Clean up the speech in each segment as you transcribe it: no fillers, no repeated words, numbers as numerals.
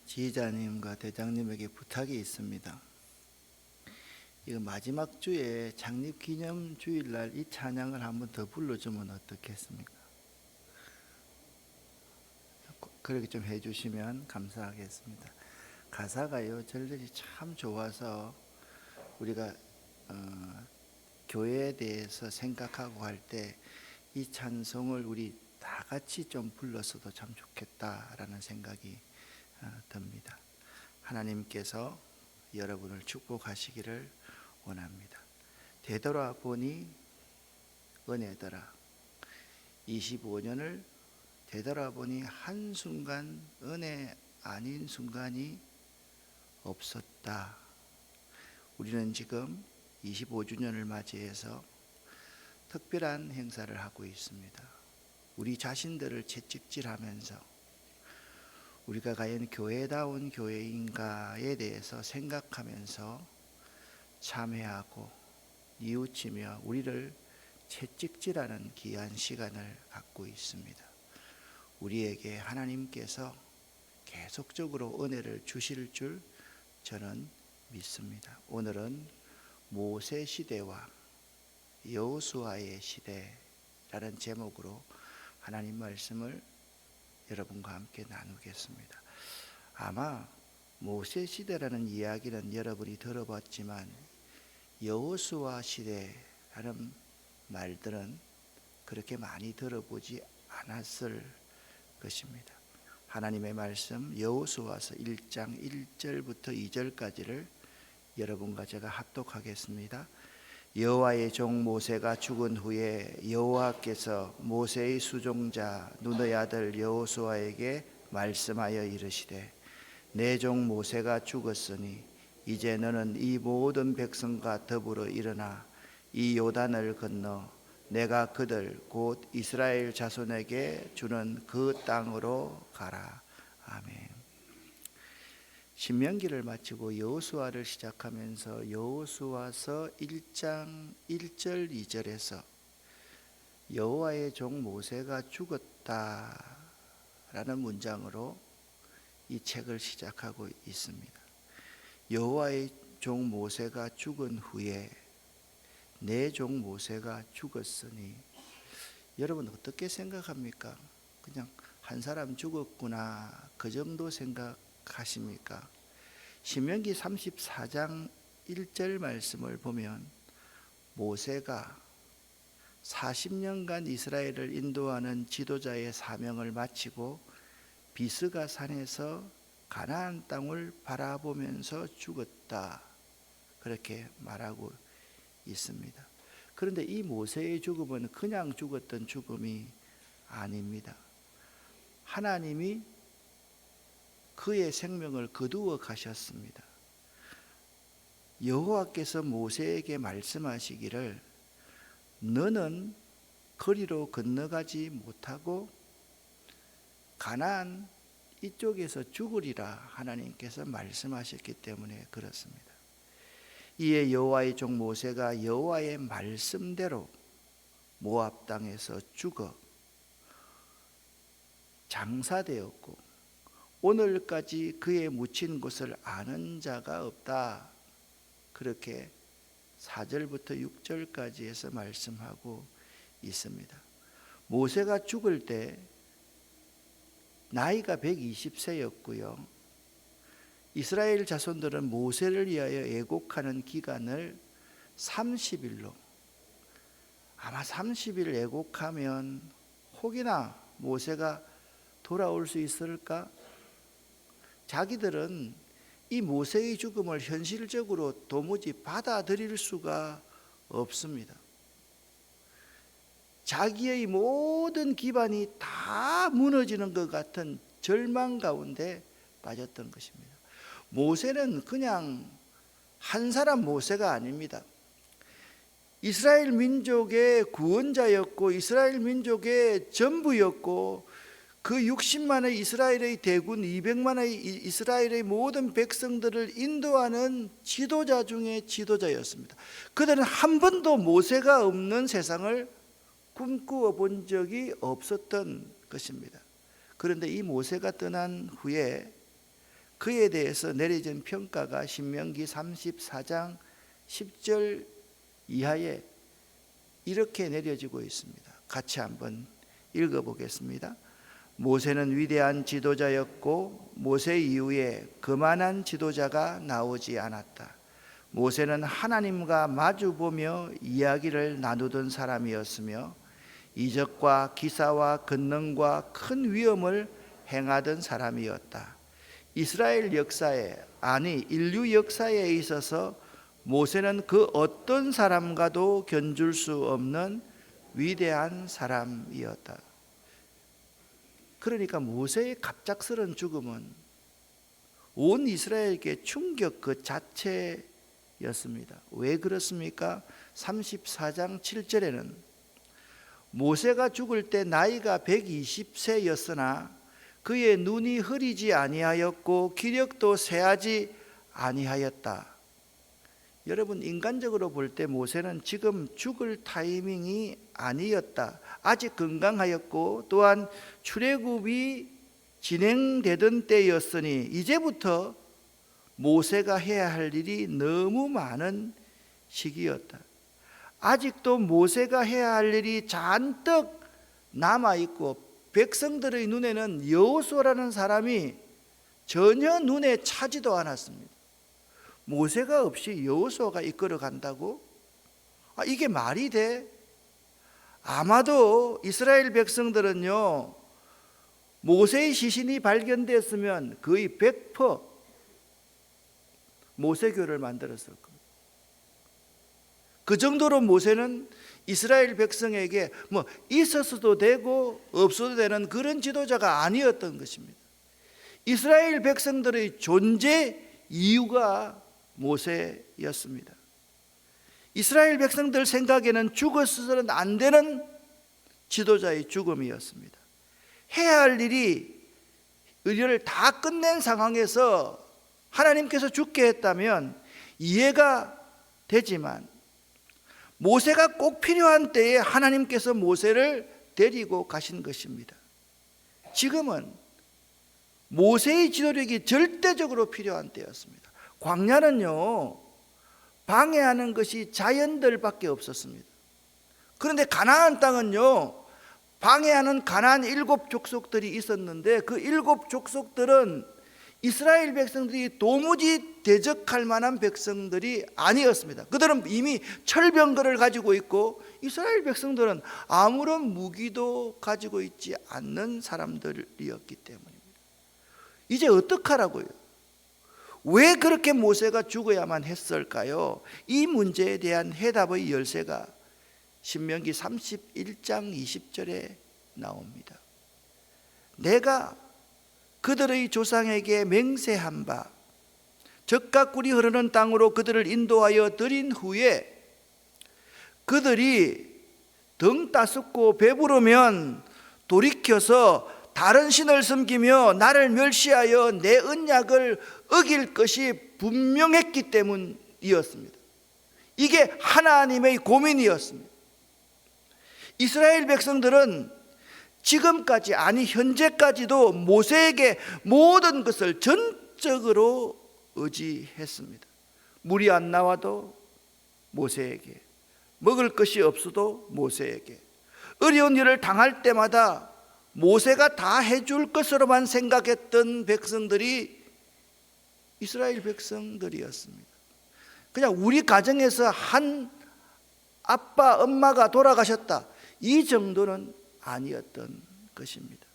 지휘자님과 대장님에게 부탁이 있습니다. 이거 마지막 주에 창립기념 주일날 이 찬양을 한번 더 불러주면 어떻겠습니까? 그렇게 좀 해주시면 감사하겠습니다. 가사가요 절절히 참 좋아서 우리가 교회에 대해서 생각하고 할 때 이 찬송을 우리 다 같이 좀 불렀어도 참 좋겠다라는 생각이 듭니다. 하나님께서 여러분을 축복하시기를 원합니다. 되돌아보니 은혜더라. 25년을 되돌아보니 한순간 은혜 아닌 순간이 없었다. 우리는 지금 25주년을 맞이해서 특별한 행사를 하고 있습니다. 우리 자신들을 채찍질하면서 우리가 과연 교회다운 교회인가에 대해서 생각하면서 참회하고 뉘우치며 우리를 채찍질하는 귀한 시간을 갖고 있습니다. 우리에게 하나님께서 계속적으로 은혜를 주실 줄 저는 믿습니다. 오늘은 모세 시대와 여호수아의 시대라는 제목으로 하나님 말씀을 여러분과 함께 나누겠습니다. 아마 모세 시대라는 이야기는 여러분이 들어봤지만 여호수아 시대라는 말들은 그렇게 많이 들어보지 않았을 것입니다. 하나님의 말씀 여호수아서 1장 1절부터 2절까지를 여러분과 제가 합독하겠습니다. 여호와의 종 모세가 죽은 후에 여호와께서 모세의 수종자 눈의 아들 여호수아에게 말씀하여 이르시되 내 종 모세가 죽었으니 이제 너는 이 모든 백성과 더불어 일어나 이 요단을 건너 내가 그들 곧 이스라엘 자손에게 주는 그 땅으로 가라. 아멘. 신명기를 마치고 여호수아를 시작하면서 여호수아서 1장 1절 2절에서 여호와의 종 모세가 죽었다라는 문장으로 이 책을 시작하고 있습니다. 여호와의 종 모세가 죽은 후에 내 종 모세가 죽었으니 여러분 어떻게 생각합니까? 그냥 한 사람 죽었구나 그 정도 생각하십니까? 신명기 34장 1절 말씀을 보면 모세가 40년간 이스라엘을 인도하는 지도자의 사명을 마치고 비스가 산에서 가나안 땅을 바라보면서 죽었다 그렇게 말하고 있습니다. 그런데 이 모세의 죽음은 그냥 죽었던 죽음이 아닙니다. 하나님이 그의 생명을 거두어 가셨습니다. 여호와께서 모세에게 말씀하시기를 너는 거리로 건너가지 못하고 가나안 이쪽에서 죽으리라 하나님께서 말씀하셨기 때문에 그렇습니다. 이에 여호와의 종 모세가 여호와의 말씀대로 모압 땅에서 죽어 장사되었고 오늘까지 그의 묻힌 곳을 아는 자가 없다. 그렇게 4절부터 6절까지 해서 말씀하고 있습니다. 모세가 죽을 때 나이가 120세였고요. 이스라엘 자손들은 모세를 위하여 애곡하는 기간을 30일로 아마 30일 애곡하면 혹이나 모세가 돌아올 수 있을까? 자기들은 이 모세의 죽음을 현실적으로 도무지 받아들일 수가 없습니다. 자기의 모든 기반이 다 무너지는 것 같은 절망 가운데 빠졌던 것입니다. 모세는 그냥 한 사람 모세가 아닙니다. 이스라엘 민족의 구원자였고 이스라엘 민족의 전부였고 그 60만의 이스라엘의 대군 200만의 이스라엘의 모든 백성들을 인도하는 지도자 중에 지도자였습니다. 그들은 한 번도 모세가 없는 세상을 꿈꾸어 본 적이 없었던 것입니다. 그런데 이 모세가 떠난 후에 그에 대해서 내려진 평가가 신명기 34장 10절 이하에 이렇게 내려지고 있습니다. 같이 한번 읽어보겠습니다. 모세는 위대한 지도자였고 모세 이후에 그만한 지도자가 나오지 않았다. 모세는 하나님과 마주보며 이야기를 나누던 사람이었으며 이적과 기사와 권능과 큰 위엄을 행하던 사람이었다. 이스라엘 역사에, 아니 인류 역사에 있어서 모세는 그 어떤 사람과도 견줄 수 없는 위대한 사람이었다. 그러니까 모세의 갑작스러운 죽음은 온 이스라엘에게 충격 그 자체였습니다. 왜 그렇습니까? 34장 7절에는 모세가 죽을 때 나이가 120세였으나 그의 눈이 흐리지 아니하였고 기력도 쇠하지 아니하였다. 여러분, 인간적으로 볼 때 모세는 지금 죽을 타이밍이 아니었다. 아직 건강하였고 또한 출애굽이 진행되던 때였으니 이제부터 모세가 해야 할 일이 너무 많은 시기였다. 아직도 모세가 해야 할 일이 잔뜩 남아있고 백성들의 눈에는 여호수아라는 사람이 전혀 눈에 차지도 않았습니다. 모세가 없이 여호수아가 이끌어 간다고? 이게 말이 돼? 아마도 이스라엘 백성들은요, 모세의 시신이 발견됐으면 거의 100% 모세교를 만들었을 겁니다. 그 정도로 모세는 이스라엘 백성에게 있었어도 되고 없어도 되는 그런 지도자가 아니었던 것입니다. 이스라엘 백성들의 존재 이유가 모세였습니다. 이스라엘 백성들 생각에는 죽었어서는 안 되는 지도자의 죽음이었습니다. 해야 할 일이 의료를 다 끝낸 상황에서 하나님께서 죽게 했다면 이해가 되지만 모세가 꼭 필요한 때에 하나님께서 모세를 데리고 가신 것입니다. 지금은 모세의 지도력이 절대적으로 필요한 때였습니다. 광야는요, 방해하는 것이 자연들밖에 없었습니다. 그런데 가나안 땅은요, 방해하는 가나안 7 족속들이 있었는데 그 7 족속들은 이스라엘 백성들이 도무지 대적할 만한 백성들이 아니었습니다. 그들은 이미 철병거를 가지고 있고 이스라엘 백성들은 아무런 무기도 가지고 있지 않는 사람들이었기 때문입니다. 이제 어떡하라고요? 왜 그렇게 모세가 죽어야만 했을까요? 이 문제에 대한 해답의 열쇠가 신명기 31장 20절에 나옵니다. 내가 그들의 조상에게 맹세한 바 젖과 꿀이 흐르는 땅으로 그들을 인도하여 드린 후에 그들이 등 따숩고 배부르면 돌이켜서 다른 신을 섬기며 나를 멸시하여 내 언약을 어길 것이 분명했기 때문이었습니다. 이게 하나님의 고민이었습니다. 이스라엘 백성들은 지금까지, 아니 현재까지도 모세에게 모든 것을 전적으로 의지했습니다. 물이 안 나와도 모세에게, 먹을 것이 없어도 모세에게, 어려운 일을 당할 때마다 모세가 다 해줄 것으로만 생각했던 백성들이 이스라엘 백성들이었습니다. 그냥 우리 가정에서 한 아빠, 엄마가 돌아가셨다, 이 정도는 아니었던 것입니다.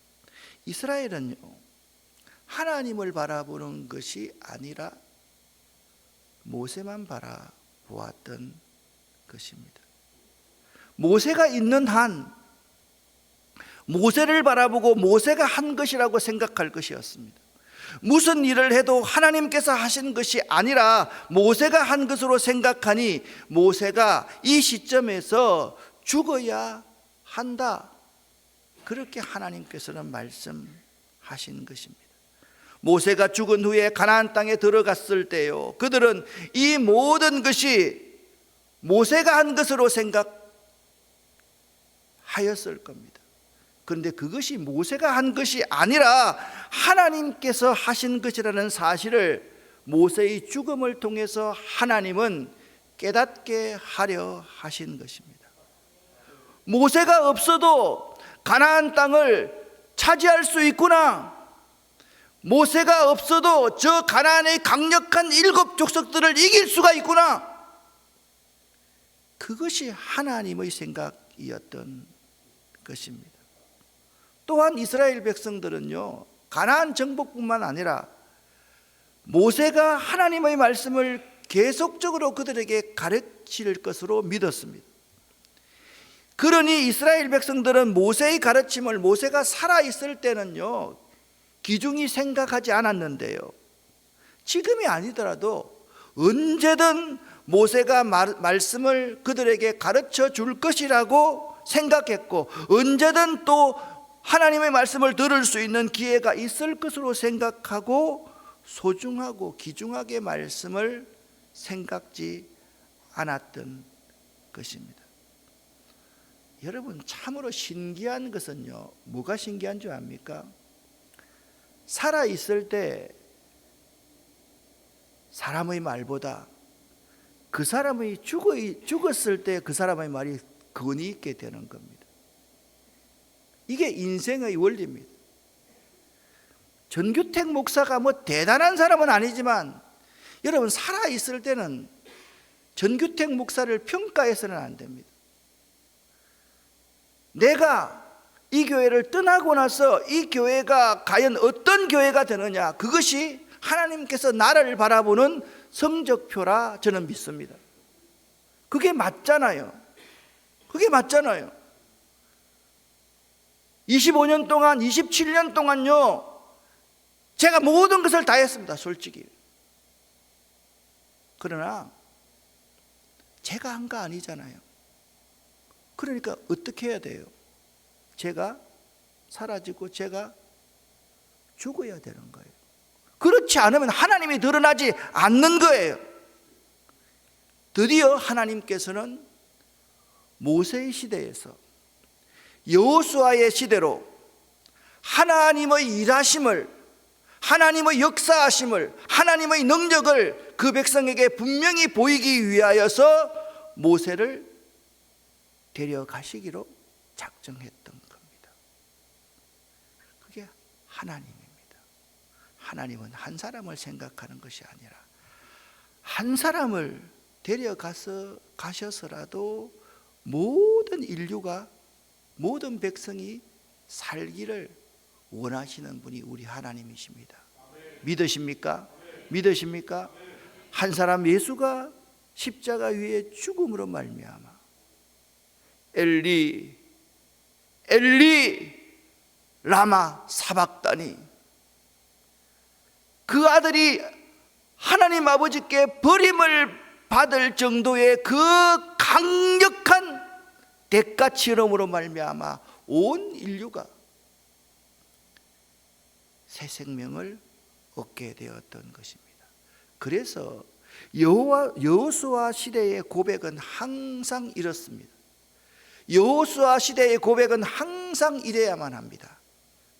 이스라엘은요, 하나님을 바라보는 것이 아니라 모세만 바라보았던 것입니다. 모세가 있는 한 모세를 바라보고 모세가 한 것이라고 생각할 것이었습니다. 무슨 일을 해도 하나님께서 하신 것이 아니라 모세가 한 것으로 생각하니 모세가 이 시점에서 죽어야 한다, 그렇게 하나님께서는 말씀하신 것입니다. 모세가 죽은 후에 가나안 땅에 들어갔을 때요, 그들은 이 모든 것이 모세가 한 것으로 생각하였을 겁니다. 그런데 그것이 모세가 한 것이 아니라 하나님께서 하신 것이라는 사실을 모세의 죽음을 통해서 하나님은 깨닫게 하려 하신 것입니다. 모세가 없어도 가나안 땅을 차지할 수 있구나. 모세가 없어도 저 가나안의 강력한 7 족속들을 이길 수가 있구나. 그것이 하나님의 생각이었던 것입니다. 또한 이스라엘 백성들은요, 가나안 정복뿐만 아니라 모세가 하나님의 말씀을 계속적으로 그들에게 가르칠 것으로 믿었습니다. 그러니 이스라엘 백성들은 모세의 가르침을 모세가 살아있을 때는요, 기중이 생각하지 않았는데요, 지금이 아니더라도 언제든 모세가 말씀을 그들에게 가르쳐 줄 것이라고 생각했고, 언제든 또 하나님의 말씀을 들을 수 있는 기회가 있을 것으로 생각하고 소중하고 귀중하게 말씀을 생각지 않았던 것입니다. 여러분, 참으로 신기한 것은요, 뭐가 신기한 줄 압니까? 살아있을 때 사람의 말보다 그 사람이 죽었을 때 그 사람의 말이 근위 있게 되는 겁니다. 이게 인생의 원리입니다. 전규택 목사가 뭐 대단한 사람은 아니지만 여러분, 살아있을 때는 전규택 목사를 평가해서는 안 됩니다. 내가 이 교회를 떠나고 나서 이 교회가 과연 어떤 교회가 되느냐, 그것이 하나님께서 나를 바라보는 성적표라 저는 믿습니다. 그게 맞잖아요. 그게 맞잖아요. 25년 동안, 27년 동안요, 제가 모든 것을 다 했습니다, 솔직히. 그러나 제가 한 거 아니잖아요. 그러니까 어떻게 해야 돼요? 제가 사라지고 제가 죽어야 되는 거예요. 그렇지 않으면 하나님이 드러나지 않는 거예요. 드디어 하나님께서는 모세의 시대에서 여호수아의 시대로 하나님의 일하심을, 하나님의 역사하심을, 하나님의 능력을 그 백성에게 분명히 보이기 위하여서 모세를 데려가시기로 작정했던 겁니다. 그게 하나님입니다. 하나님은 한 사람을 생각하는 것이 아니라 한 사람을 가셔서라도 모든 인류가, 모든 백성이 살기를 원하시는 분이 우리 하나님이십니다. 믿으십니까? 믿으십니까? 한 사람 예수가 십자가 위에 죽음으로 말미암아 엘리 엘리 라마 사박다니, 그 아들이 하나님 아버지께 버림을 받을 정도의 그 강력한 대가 치름으로 말미암아 온 인류가 새 생명을 얻게 되었던 것입니다. 그래서 여호수아 시대의 고백은 항상 이렇습니다. 여호수아 시대의 고백은 항상 이래야만 합니다.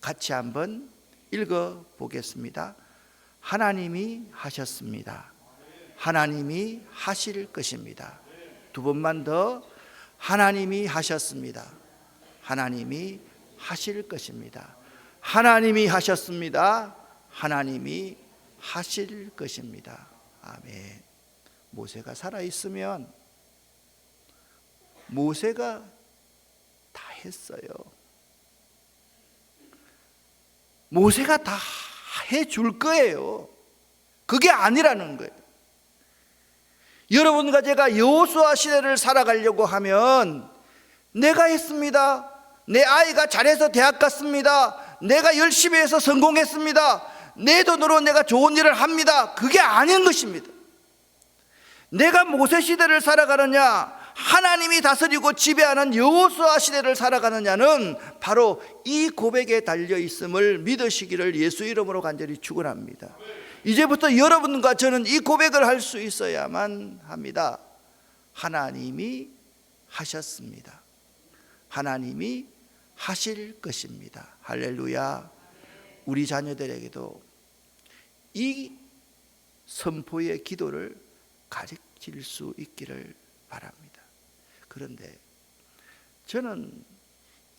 같이 한번 읽어 보겠습니다. 하나님이 하셨습니다. 하나님이 하실 것입니다. 두 번만 더. 하나님이 하셨습니다. 하나님이 하실 것입니다. 하나님이 하셨습니다. 하나님이 하실 것입니다. 아멘. 모세가 살아있으면 모세가 다 했어요. 모세가 다 해줄 거예요. 그게 아니라는 거예요. 여러분과 제가 여호수아 시대를 살아가려고 하면 내가 했습니다. 내 아이가 잘해서 대학 갔습니다. 내가 열심히 해서 성공했습니다. 내 돈으로 내가 좋은 일을 합니다. 그게 아닌 것입니다. 내가 모세 시대를 살아가느냐, 하나님이 다스리고 지배하는 여호수아 시대를 살아가느냐는 바로 이 고백에 달려 있음을 믿으시기를 예수 이름으로 간절히 축원합니다. 이제부터 여러분과 저는 이 고백을 할 수 있어야만 합니다. 하나님이 하셨습니다. 하나님이 하실 것입니다. 할렐루야. 우리 자녀들에게도 이 선포의 기도를 가르칠 수 있기를 바랍니다. 그런데 저는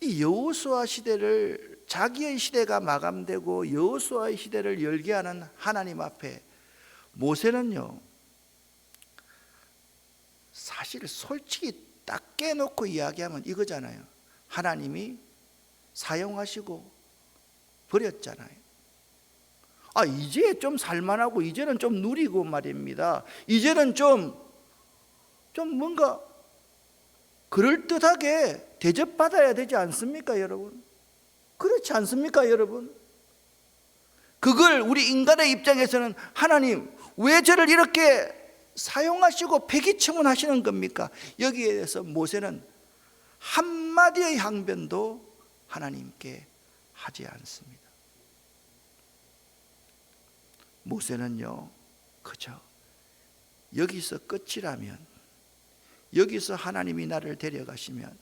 이 여호수아 시대를, 자기의 시대가 마감되고 여호수아의 시대를 열게 하는 하나님 앞에 모세는요, 사실 솔직히 딱 깨놓고 이야기하면 이거잖아요. 하나님이 사용하시고 버렸잖아요. 이제 좀 살만하고 이제는 좀 누리고 말입니다. 이제는 좀 뭔가 그럴듯하게 대접받아야 되지 않습니까, 여러분? 그렇지 않습니까, 여러분? 그걸 우리 인간의 입장에서는 하나님 왜 저를 이렇게 사용하시고 패기청원하시는 겁니까? 여기에 대해서 모세는 한마디의 항변도 하나님께 하지 않습니다. 모세는요, 그저 여기서 끝이라면, 여기서 하나님이 나를 데려가시면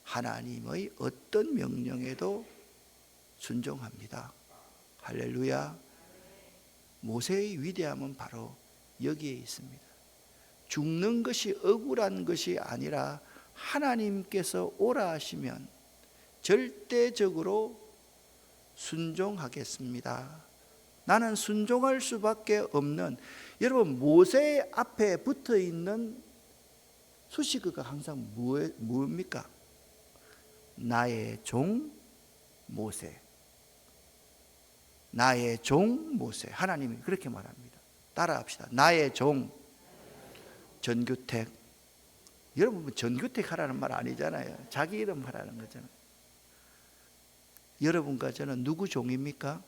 하나님의 어떤 명령에도 순종합니다. 할렐루야. 모세의 위대함은 바로 여기에 있습니다. 죽는 것이 억울한 것이 아니라 하나님께서 오라 하시면 절대적으로 순종하겠습니다. 나는 순종할 수밖에 없는, 여러분 모세 앞에 붙어 있는 수식어가 항상 무엇입니까? 나의 종 모세. 나의 종 모세. 하나님이 그렇게 말합니다. 따라합시다. 나의 종 전규택. 여러분 전규택 하라는 말 아니잖아요. 자기 이름 하라는 거잖아요. 여러분과 저는 누구 종입니까?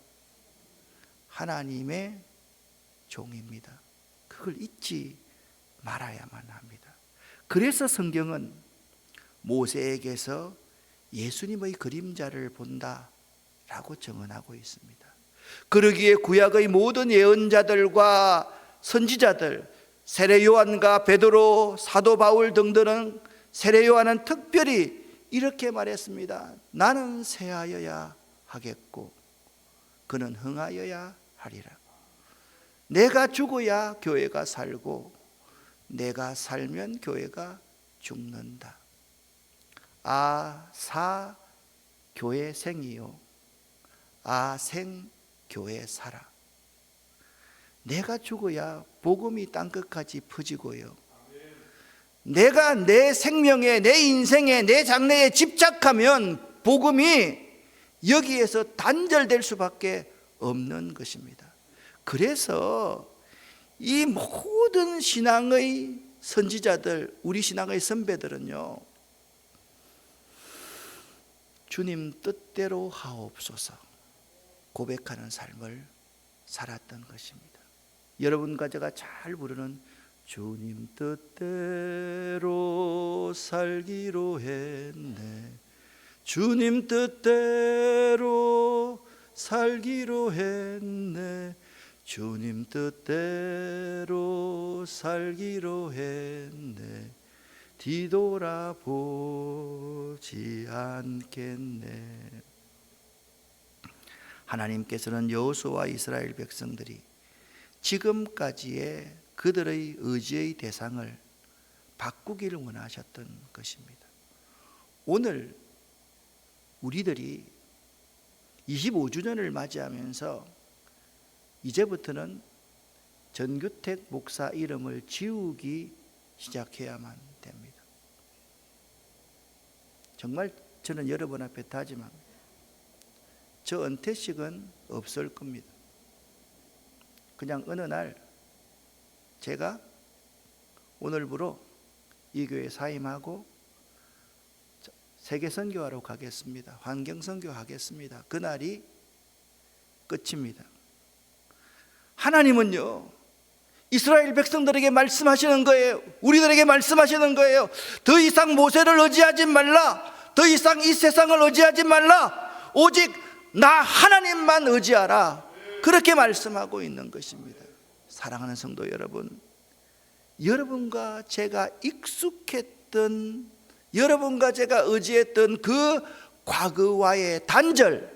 하나님의 종입니다. 그걸 잊지 말아야만 합니다. 그래서 성경은 모세에게서 예수님의 그림자를 본다라고 증언하고 있습니다. 그러기에 구약의 모든 예언자들과 선지자들, 세례 요한과 베드로, 사도 바울 등들은, 세례 요한은 특별히 이렇게 말했습니다. 나는 쇠하여야 하겠고 그는 흥하여야 하리라. 내가 죽어야 교회가 살고 내가 살면 교회가 죽는다. 사 교회 생이요 생 교회 살아. 내가 죽어야 복음이 땅끝까지 퍼지고요, 내가 내 생명에, 내 인생에, 내 장래에 집착하면 복음이 여기에서 단절될 수밖에 없는 것입니다. 그래서 이 모든 신앙의 선지자들, 우리 신앙의 선배들은요, 주님 뜻대로 하옵소서 고백하는 삶을 살았던 것입니다. 여러분과 제가 잘 부르는 주님 뜻대로 살기로 했네, 주님 뜻대로 살기로 했네, 주님 뜻대로 살기로 했네, 뒤돌아보지 않겠네. 하나님께서는 여호수아와 이스라엘 백성들이 지금까지의 그들의 의지의 대상을 바꾸기를 원하셨던 것입니다. 오늘 우리들이 25주년을 맞이하면서 이제부터는 전규택 목사 이름을 지우기 시작해야만 됩니다. 정말 저는 여러분 앞에 다짐합니다. 저 은퇴식은 없을 겁니다. 그냥 어느 날 제가 오늘부로 이 교회 사임하고 세계 선교하러 가겠습니다. 환경 선교 하겠습니다. 그날이 끝입니다. 하나님은요, 이스라엘 백성들에게 말씀하시는 거예요. 우리들에게 말씀하시는 거예요. 더 이상 모세를 의지하지 말라. 더 이상 이 세상을 의지하지 말라. 오직 나 하나님만 의지하라. 그렇게 말씀하고 있는 것입니다. 사랑하는 성도 여러분, 여러분과 제가 익숙했던, 여러분과 제가 의지했던 그 과거와의 단절,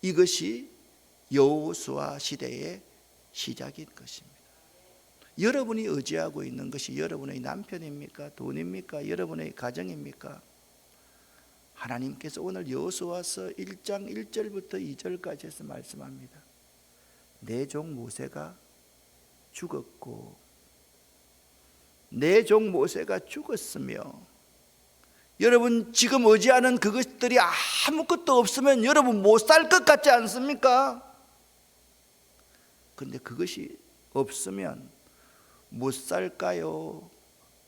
이것이 여호수아 시대의 시작인 것입니다. 여러분이 의지하고 있는 것이 여러분의 남편입니까? 돈입니까? 여러분의 가정입니까? 하나님께서 오늘 여호수아서 1장 1절부터 2절까지 해서 말씀합니다. 내 종 모세가 죽었고 내 종 모세가 죽었으며, 여러분 지금 의지하는 그것들이 아무것도 없으면 여러분 못 살 것 같지 않습니까? 그런데 그것이 없으면 못 살까요?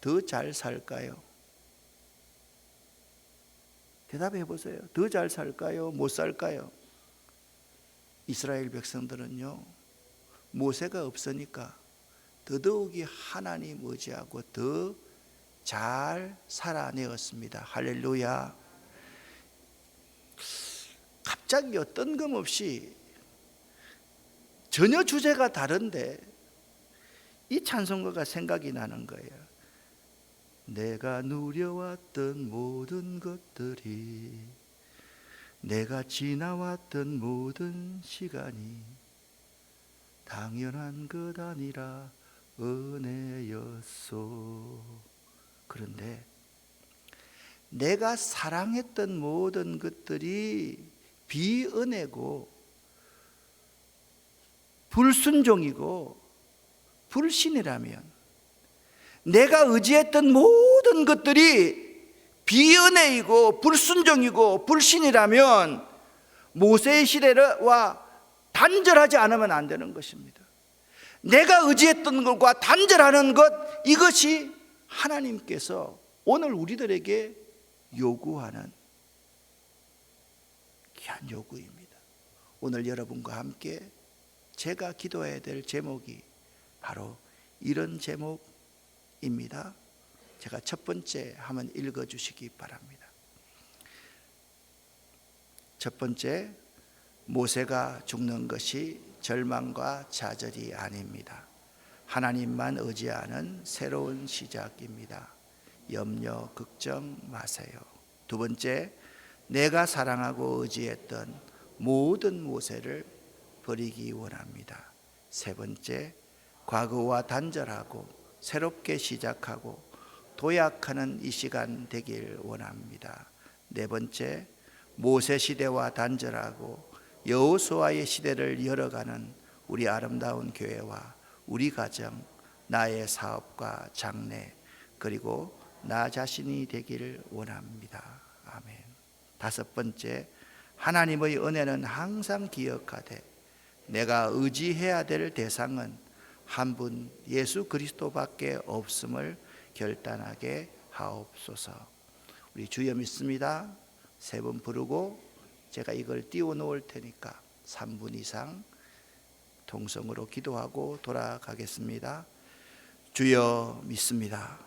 더 잘 살까요? 대답해 보세요. 더 잘 살까요? 못 살까요? 이스라엘 백성들은요, 모세가 없으니까 더더욱이 하나님 의지하고 더 잘 살아내었습니다. 할렐루야. 갑자기 뜬금없이 전혀 주제가 다른데 이 찬송가가 생각이 나는 거예요. 내가 누려왔던 모든 것들이, 내가 지나왔던 모든 시간이 당연한 것 아니라 은혜였소. 그런데 내가 사랑했던 모든 것들이 비은혜고 불순종이고 불신이라면, 내가 의지했던 모든 것들이 비은혜이고 불순종이고 불신이라면 모세의 시대와 단절하지 않으면 안 되는 것입니다. 내가 의지했던 것과 단절하는 것, 이것이 하나님께서 오늘 우리들에게 요구하는 귀한 요구입니다. 오늘 여러분과 함께 제가 기도해야 될 제목이 바로 이런 제목입니다. 제가 첫 번째 한번 읽어주시기 바랍니다. 첫 번째, 모세가 죽는 것이 절망과 좌절이 아닙니다. 하나님만 의지하는 새로운 시작입니다. 염려, 걱정 마세요. 두 번째, 내가 사랑하고 의지했던 모든 모세를 버리기 원합니다. 세 번째, 과거와 단절하고 새롭게 시작하고 도약하는 이 시간 되길 원합니다. 네 번째, 모세 시대와 단절하고 여호수아의 시대를 열어가는 우리 아름다운 교회와 우리 가정, 나의 사업과 장래, 그리고 나 자신이 되기를 원합니다. 아멘. 다섯 번째, 하나님의 은혜는 항상 기억하되 내가 의지해야 될 대상은 한 분 예수 그리스도밖에 없음을 결단하게 하옵소서. 우리 주여 믿습니다. 세 번 부르고 제가 이걸 띄워놓을 테니까 3분 이상 통성으로 기도하고 돌아가겠습니다. 주여 믿습니다.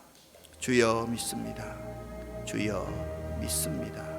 주여 믿습니다. 주여 믿습니다.